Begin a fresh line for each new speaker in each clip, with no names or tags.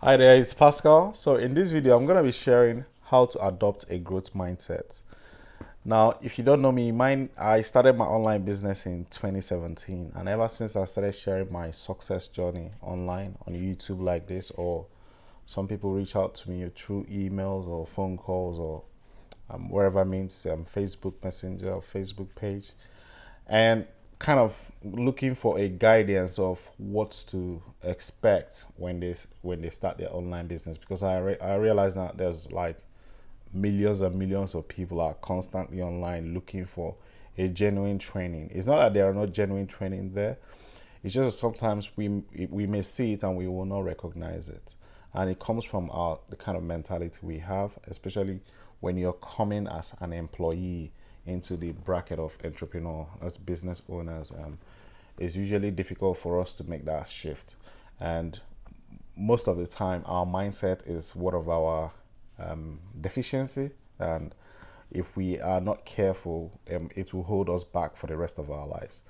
Hi there, it's Pascal. So in this video, I'm going to be sharing how to adopt a growth mindset. Now, if you don't know me, I started my online business in 2017, and ever since I started sharing my success journey online on YouTube like this, or some people reach out to me through emails or phone calls or wherever means Facebook Messenger or Facebook page, and kind of looking for a guidance of what to expect when they start their online business, because I realize that there's like millions and millions of people are constantly online looking for a genuine training. It's not that there are no genuine training there. It's just that sometimes we may see it and we will not recognize it, and it comes from the kind of mentality we have, especially when you're coming as an employee into the bracket of entrepreneur as business owners. It's usually difficult for us to make that shift, and most of the time our mindset is one of our deficiency, and if we are not careful, it will hold us back for the rest of our lives.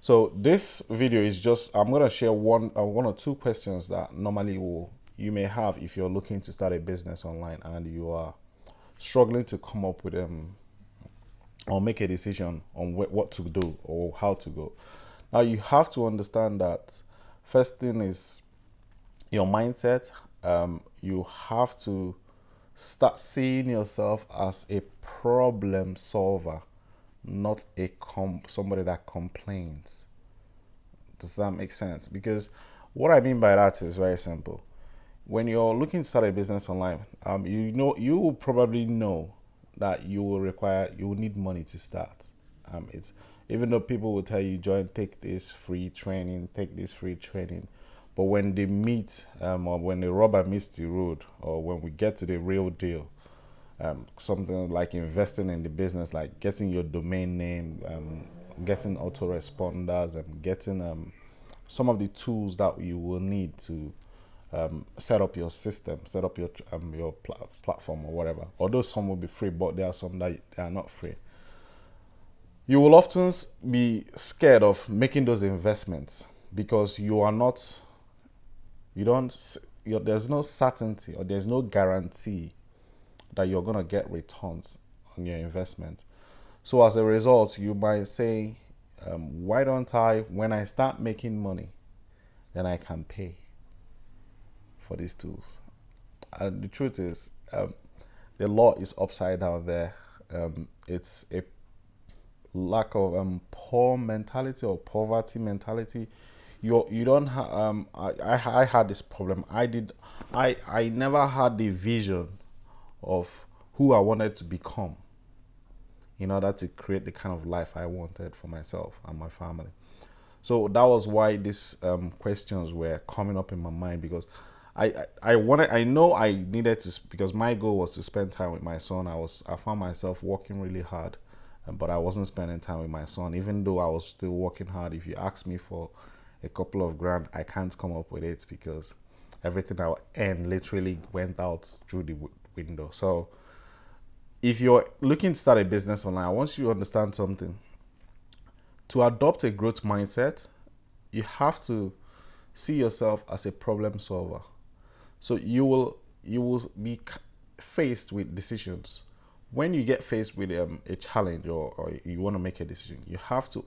So this video is just, I'm going to share one or two questions that normally you may have if you're looking to start a business online and you are struggling to come up with or make a decision on what to do or how to go. Now you have to understand that first thing is your mindset. You have to start seeing yourself as a problem solver, not somebody that complains. Does that make sense? Because what I mean by that is very simple. When you're looking to start a business online, you will probably know that you will need money to start. It's Even though people will tell you take this free training, but when they meet, or when the rubber meets the road, or when we get to the real deal, something like investing in the business, like getting your domain name, getting autoresponders, and getting some of the tools that you will need to set up your system, set up your platform or whatever. Although some will be free, but there are some that they are not free. You will often be scared of making those investments because there's no certainty or there's no guarantee that you're going to get returns on your investment. So as a result, you might say, why don't when I start making money, then I can pay for these tools. And the truth is, the law is upside down there. It's a lack of poor mentality or poverty mentality. You don't have I had this problem. I never had the vision of who I wanted to become in order to create the kind of life I wanted for myself and my family. So that was why these questions were coming up in my mind, because I know I needed to, because my goal was to spend time with my son. I found myself working really hard, but I wasn't spending time with my son, even though I was still working hard. If you ask me for a couple of grand, I can't come up with it because everything I earned literally went out through the window. So if you're looking to start a business online, I want you to understand something. To adopt a growth mindset, you have to see yourself as a problem solver. So you will be faced with decisions. When you get faced with a challenge, or you want to make a decision, you have to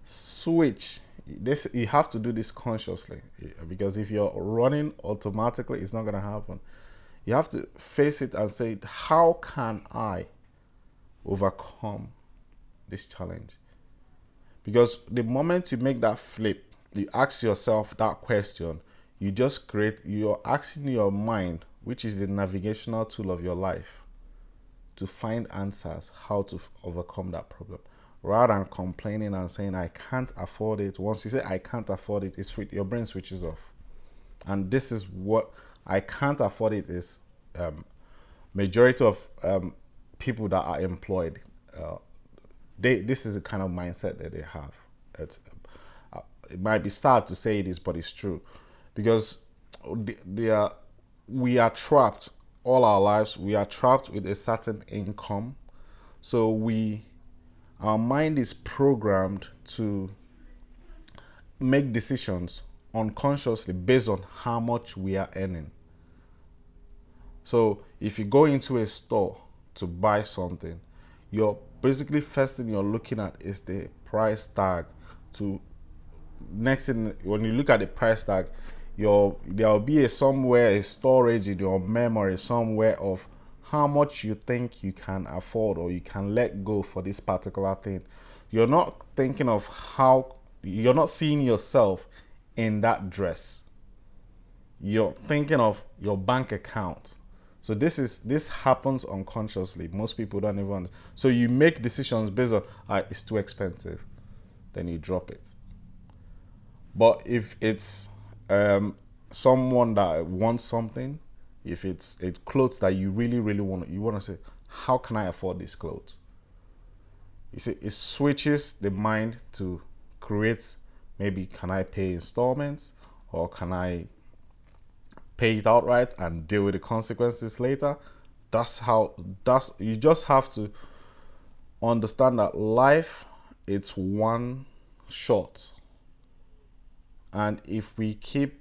switch this. You have to do this consciously, because if you're running automatically, it's not going to happen. You have to face it and say, how can I overcome this challenge? Because the moment you make that flip, you ask yourself that question, you're asking your mind, which is the navigational tool of your life, to find answers how to overcome that problem, rather than complaining and saying I can't afford it. Once you say I can't afford it, your brain switches off. And this is what I can't afford it is. Majority of people that are employed, this is the kind of mindset that they have. It might be sad to say this, but it's true, because we are trapped all our lives. We are trapped with a certain income, so our mind is programmed to make decisions unconsciously based on how much we are earning. So if you go into a store to buy something, you're basically first thing you're looking at is the price tag. To next thing, when you look at the price tag, there'll be a storage in your memory somewhere of how much you think you can afford or you can let go for this particular thing. You're not thinking of you're not seeing yourself in that dress. You're thinking of your bank account. So this happens unconsciously. Most people don't even. So you make decisions based on it's too expensive, then you drop it. But if it's someone that wants something, if it's clothes that you really really want, you want to say, how can I afford these clothes? You see, it switches the mind to create, maybe can I pay installments, or can I pay it outright and deal with the consequences later? You just have to understand that life, it's one shot. And if we keep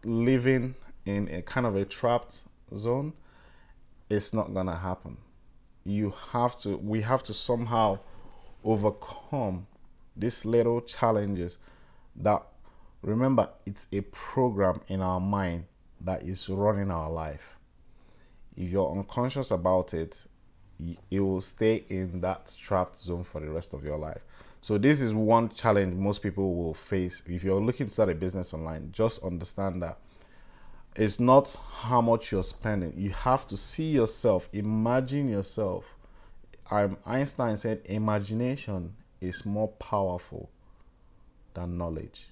living in a kind of a trapped zone, it's not gonna happen. We have to somehow overcome these little challenges that, remember, it's a program in our mind that is running our life. If you're unconscious about it, it will stay in that trapped zone for the rest of your life. So this is one challenge most people will face. If you're looking to start a business online, just understand that it's not how much you're spending. You have to see yourself, imagine yourself. Einstein said imagination is more powerful than knowledge.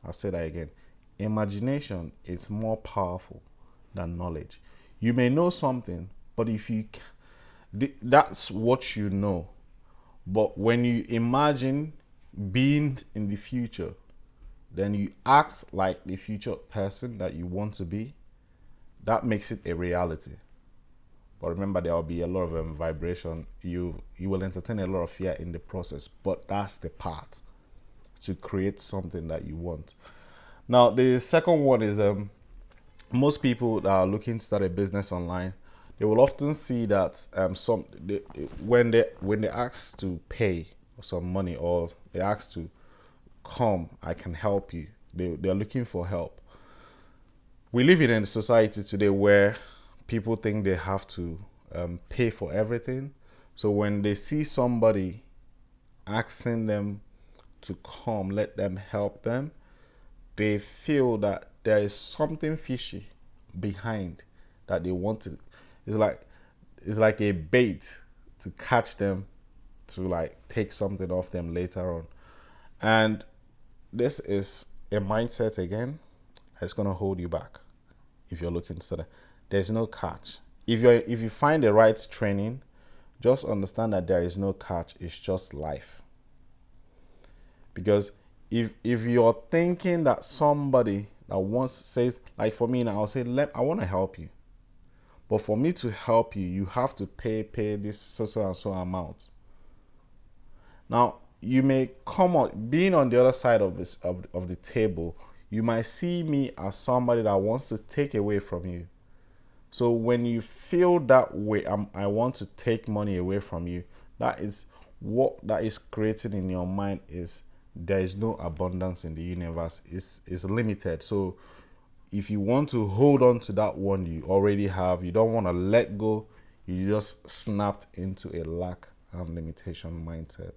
I'll say that again. Imagination is more powerful than knowledge. You may know something, but that's what you know. But when you imagine being in the future, then you act like the future person that you want to be. That makes it a reality. But remember, there will be a lot of vibration. You will entertain a lot of fear in the process, but that's the part to create something that you want. Now, the second one is most people that are looking to start a business online, they will often see that when they ask to pay some money, or they ask to come, I can help you. They're looking for help. We live in a society today where people think they have to pay for everything. So when they see somebody asking them to come, let them help them, they feel that there is something fishy behind that they want to. It's like a bait to catch them, to like take something off them later on. And this is a mindset again that's gonna hold you back if you're looking to start. There's no catch. If you find the right training, just understand that there is no catch. It's just life. Because if you're thinking that somebody that says, like for me now, I'll say, I want to help you, but for me to help you, you have to pay this so and so amount. Now you may come on, being on the other side of the table, you might see me as somebody that wants to take away from you. So when you feel that way, I want to take money away from you, that is what that is creating in your mind. Is there is no abundance in the universe. It's limited. So if you want to hold on to that one you already have, you don't want to let go, you just snapped into a lack and limitation mindset.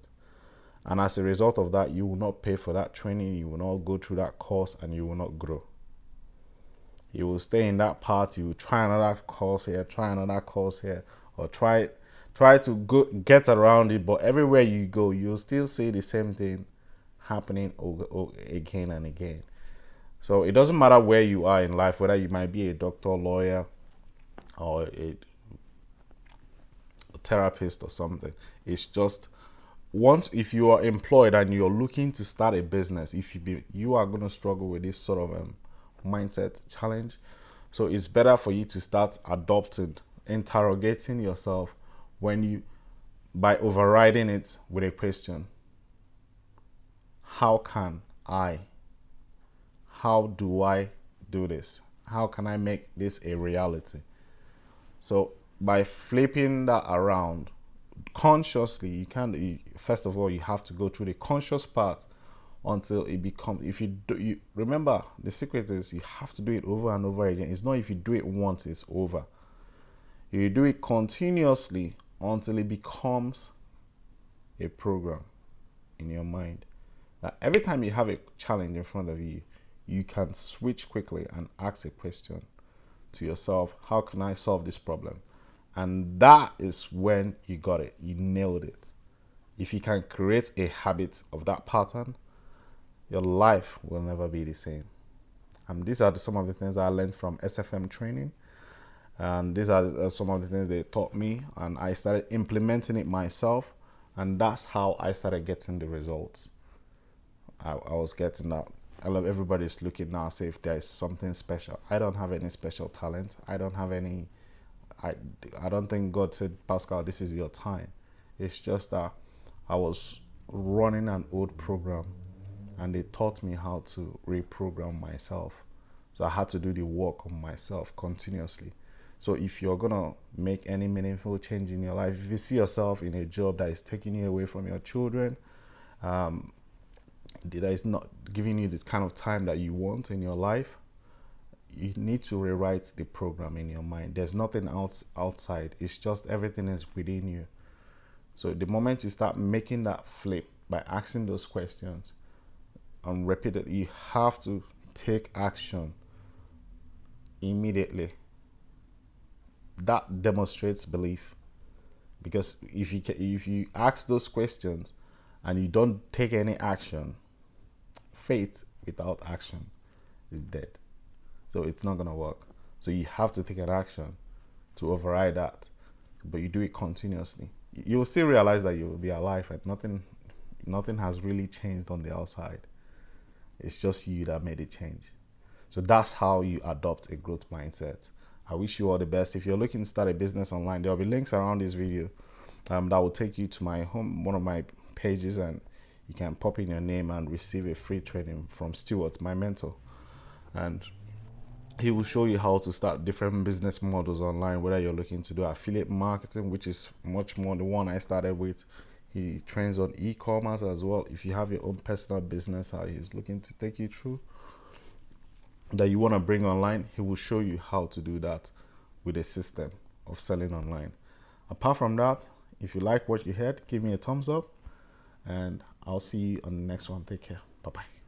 And as a result of that, you will not pay for that training, you will not go through that course, and you will not grow. You will stay in that part. You will try another course here, or try to get around it. But everywhere you go, you'll still see the same thing happening again and again. So it doesn't matter where you are in life, whether you might be a doctor, lawyer, or a therapist or something. It's just if you are employed and you're looking to start a business, you are going to struggle with this sort of mindset challenge. So it's better for you to start interrogating yourself by overriding it with a question. How do I do this? how can I make this a reality? So by flipping that around consciously, first of all, you have to go through the conscious part until it becomes, if you do, you remember, the secret is you have to do it over and over again. It's not if you do it once it's over. You do it continuously until it becomes a program in your mind. Now, every time you have a challenge in front of you, you can switch quickly and ask a question to yourself: how can I solve this problem? And that is when you got it. You nailed it. If you can create a habit of that pattern, your life will never be the same. And these are some of the things I learned from SFM training. And these are some of the things they taught me, and I started implementing it myself. And that's how I started getting the results. I was getting that. I love everybody's looking now, say if there is something special. I don't have any special talent. I don't have any. I don't think God said, Pascal, this is your time. It's just that I was running an old program, and they taught me how to reprogram myself. So I had to do the work on myself continuously. So if you're gonna make any meaningful change in your life, if you see yourself in a job that is taking you away from your children, that is not giving you the kind of time that you want in your life, you need to rewrite the program in your mind. There's nothing outside. It's just everything is within you. So the moment you start making that flip by asking those questions and repeatedly, you have to take action immediately. That demonstrates belief, because if you ask those questions and you don't take any action, faith without action is dead. So it's not gonna work. So you have to take an action to override that, but you do it continuously. You will still realize that you will be alive and nothing has really changed on the outside. It's just you that made it change. So that's how you adopt a growth mindset. I wish you all the best. If you're looking to start a business online, there will be links around this video that will take you to my home, one of my pages, and you can pop in your name and receive a free training from Stuart, my mentor. And he will show you how to start different business models online, whether you're looking to do affiliate marketing, which is much more the one I started with. He trains on e-commerce as well. If you have your own personal business, how he's looking to take you through that you want to bring online, he will show you how to do that with a system of selling online. Apart from that, if you like what you heard, give me a thumbs up, and I'll see you on the next one. Take care. Bye-bye.